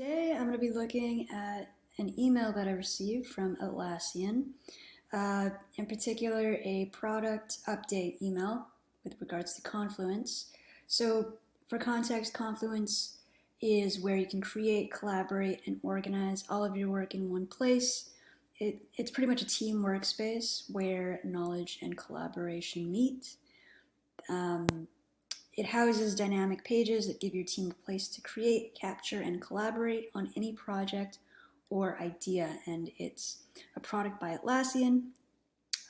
Today I'm going to be looking at an email that I received from Atlassian, in particular a product update email with regards to Confluence. So for context, Confluence is where you can create, collaborate, and organize all of your work in one place. It's pretty much a team workspace where knowledge and collaboration meet. It houses dynamic pages that give your team a place to create, capture, and collaborate on any project or idea, and it's a product by Atlassian.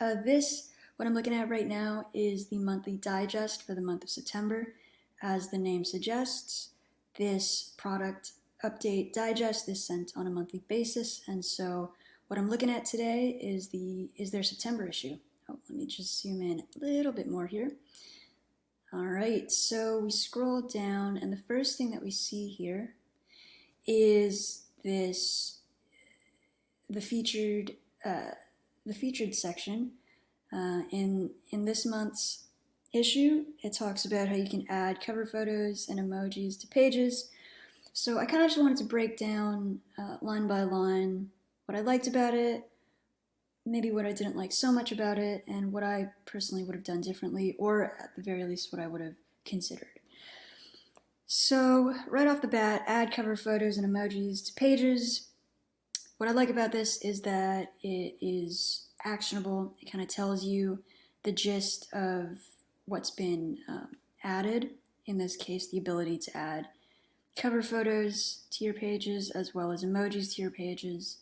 What I'm looking at right now, is the monthly digest for the month of September. As the name suggests, this product update digest is sent on a monthly basis, and so what I'm looking at today is their September issue. Oh, let me just zoom in a little bit more here. All right, so we scroll down, and the first thing that we see here is the featured section. In this month's issue, it talks about how you can add cover photos and emojis to pages. So I kind of just wanted to break down line by line what I liked about it, maybe what I didn't like so much about it, and what I personally would have done differently, or at the very least what I would have considered. So right off the bat, add cover photos and emojis to pages. What I like about this is that it is actionable. It kind of tells you the gist of what's been added. In this case, the ability to add cover photos to your pages as well as emojis to your pages.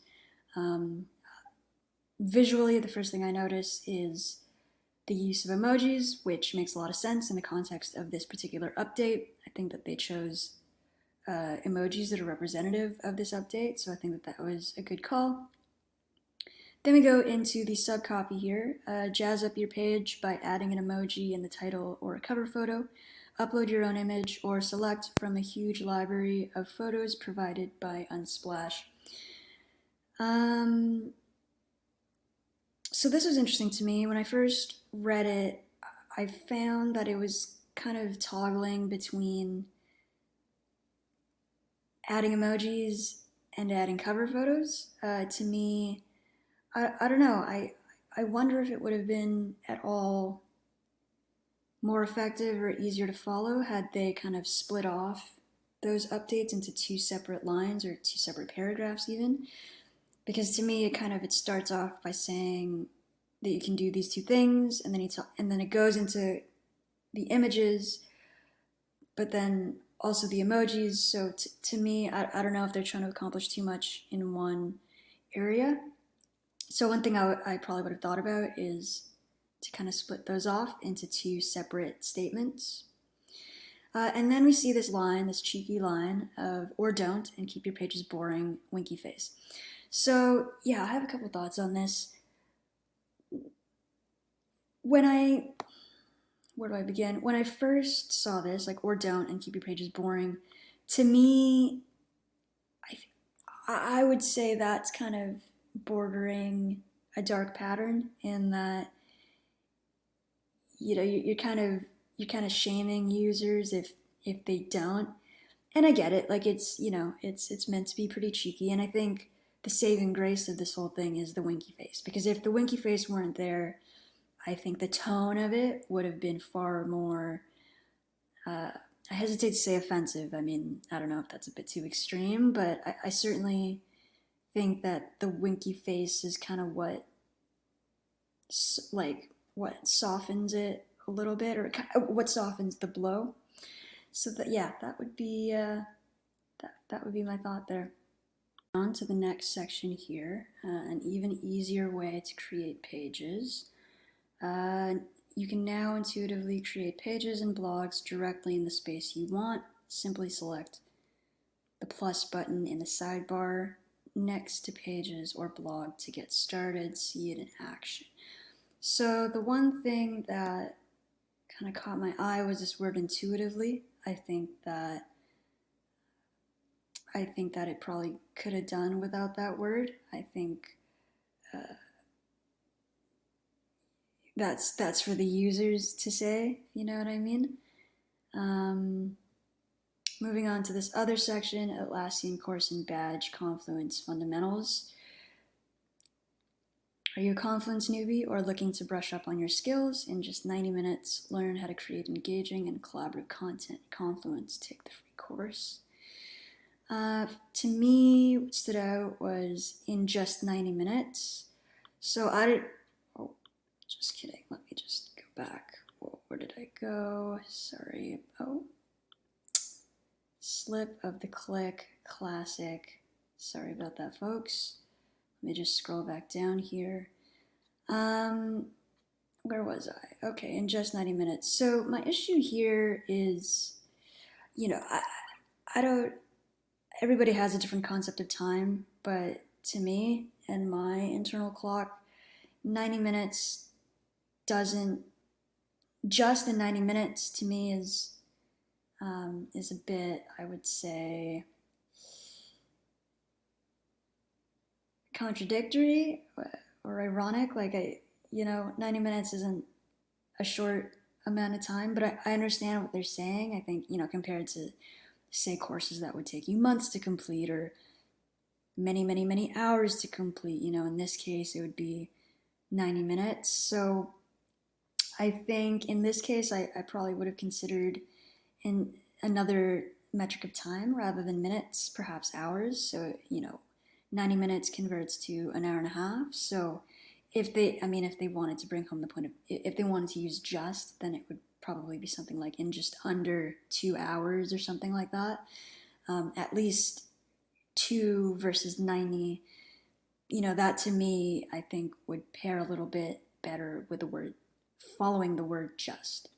Visually, the first thing I notice is the use of emojis, which makes a lot of sense in the context of this particular update. I think that they chose emojis that are representative of this update, so I think that that was a good call. Then we go into the subcopy here. Jazz up your page by adding an emoji in the title or a cover photo. Upload your own image or select from a huge library of photos provided by Unsplash. So this was interesting to me. When I first read it, I found that it was kind of toggling between adding emojis and adding cover photos. To me, I don't know, I wonder if it would have been at all more effective or easier to follow had they kind of split off those updates into two separate lines or two separate paragraphs even. Because to me, it starts off by saying that you can do these two things, and then it goes into the images, but then also the emojis. So to me, I don't know if they're trying to accomplish too much in one area. So one thing I probably would have thought about is to kind of split those off into two separate statements. And then we see this cheeky line of, or don't, and keep your pages boring, winky face. So yeah, I have a couple thoughts on this. Where do I begin? When I first saw this, like, or don't, and keep your pages boring, to me, I would say that's kind of bordering a dark pattern, in that, you know, you're kind of shaming users if they don't. And I get it, like, it's meant to be pretty cheeky, and I think the saving grace of this whole thing is the winky face, because if the winky face weren't there, I think the tone of it would have been far more, I hesitate to say offensive. I mean, I don't know if that's a bit too extreme, but I certainly think that the winky face is kind of what softens it a little bit, or what softens the blow. So that would be that would be my thought there. On to the next section here, an even easier way to create pages. You can now intuitively create pages and blogs directly in the space you want. Simply select the plus button in the sidebar next to pages or blog to get started, see it in action. So the one thing that kind of caught my eye was this word intuitively. I think that it probably could have done without that word. I think that's for the users to say, if you know what I mean. Moving on to this other section, Atlassian course and badge, Confluence Fundamentals. Are you a Confluence newbie or looking to brush up on your skills? In just 90 minutes, learn how to create engaging and collaborative content. Confluence, take the free course. To me, what stood out was in just 90 minutes. So just kidding. Let me just go back. Where did I go? Sorry. Slip of the click, classic. Sorry about that, folks. Let me just scroll back down here. Where was I? Okay, in just 90 minutes. So my issue here is, I don't, everybody has a different concept of time, but to me and my internal clock, 90 minutes doesn't, just in 90 minutes to me is a bit, I would say, contradictory or ironic. 90 minutes isn't a short amount of time, but I understand what they're saying. I think, compared to, say, courses that would take you months to complete or many, many, many hours to complete, in this case, it would be 90 minutes. So I think in this case, I probably would have considered in another metric of time rather than minutes, perhaps hours. So, 90 minutes converts to an hour and a half. So if they wanted to bring home the point of, if they wanted to use just, then it would probably be something like in just under 2 hours or something like that. At least 2 versus 90, that to me, I think would pair a little bit better with the word, following the word just.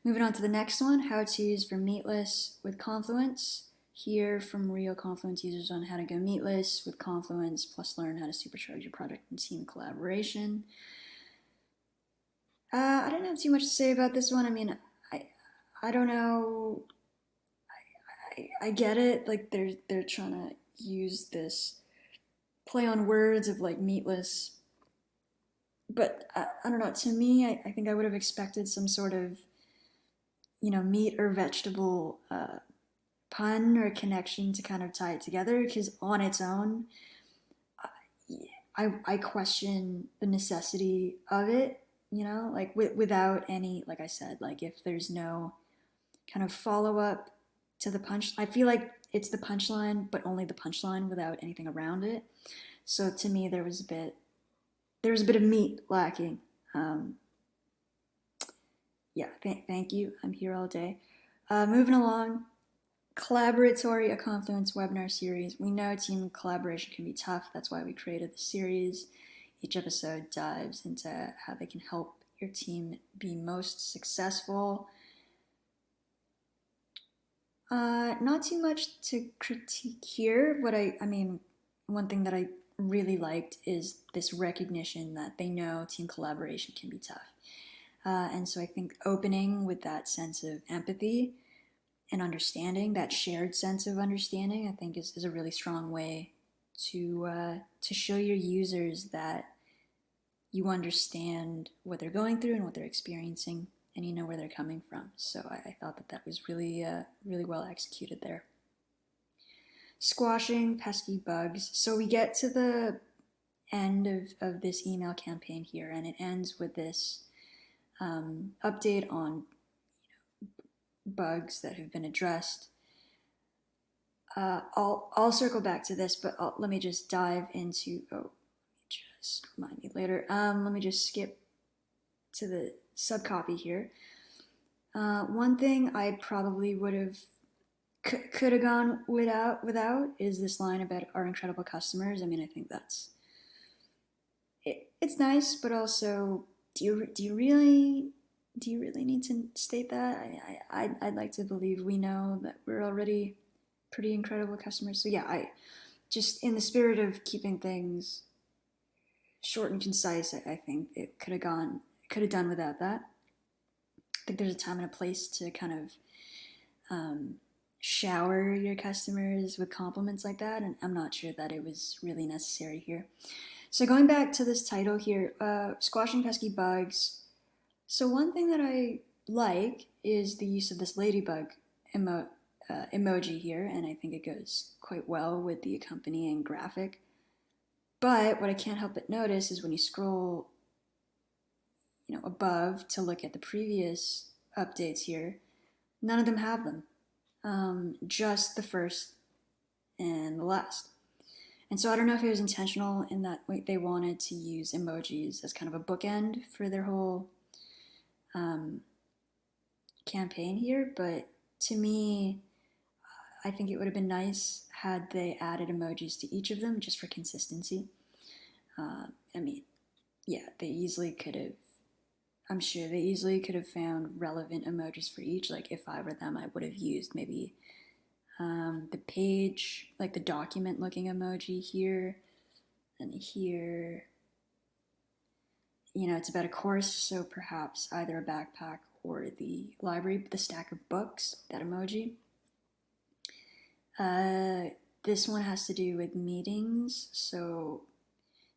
Moving on to the next one, how-tos for meatless with Confluence. Hear from real Confluence users on how to go meatless with Confluence, plus learn how to supercharge your project and team collaboration. I don't have too much to say about this one. I mean, I don't know. I get it. Like they're trying to use this play on words of like meatless, but I don't know. To me, I think I would have expected some sort of meat or vegetable pun or connection to kind of tie it together, because on its own, I question the necessity of it, like without any, like I said, like if there's no kind of follow up to the punch, I feel like it's the punchline, but only the punchline without anything around it. So to me, there was a bit of meat lacking. Thank you. I'm here all day. Moving along, Collaboratory, a Confluence webinar series. We know team collaboration can be tough. That's why we created the series. Each episode dives into how they can help your team be most successful. Not too much to critique here. One thing that I really liked is this recognition that they know team collaboration can be tough. And so I think opening with that sense of empathy and understanding, that shared sense of understanding, I think is a really strong way to show your users that you understand what they're going through and what they're experiencing, and you know where they're coming from. So I thought that was really well executed there. Squashing pesky bugs. So we get to the end of this email campaign here, and it ends with this update on bugs that have been addressed. I'll circle back to this, but let me just dive into. Just remind me later. Let me just skip to the subcopy here. One thing I probably would have could have gone without is this line about our incredible customers. I mean, I think that's it's nice, but also, do you really need to state that? I'd like to believe we know that we're already pretty incredible customers. So yeah, I just, in the spirit of keeping things short and concise, I think it could have done without that. I think there's a time and a place to kind of shower your customers with compliments like that, and I'm not sure that it was really necessary here. So going back to this title here, Squashing Pesky Bugs. So one thing that I like is the use of this ladybug emoji here, and I think it goes quite well with the accompanying graphic. But what I can't help but notice is when you scroll, above to look at the previous updates here, none of them have them. Just the first and the last. And so I don't know if it was intentional in that they wanted to use emojis as kind of a bookend for their whole campaign here, but to me, I think it would have been nice had they added emojis to each of them just for consistency. I mean, yeah, they easily could have. I'm sure they easily could have found relevant emojis for each. Like if I were them, I would have used maybe the page, like the document looking emoji here and here. It's about a course, so perhaps either a backpack or the library, the stack of books, that emoji. This one has to do with meetings, so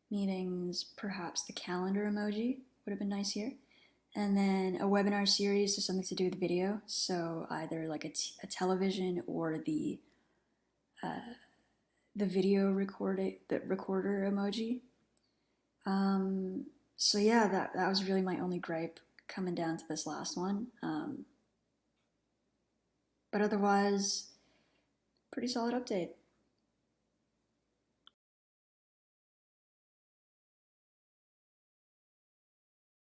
meetings, perhaps the calendar emoji would have been nice here. And then a webinar series, so something to do with video, so either like a television or the video recorder emoji. So yeah, that was really my only gripe coming down to this last one. But otherwise, pretty solid update.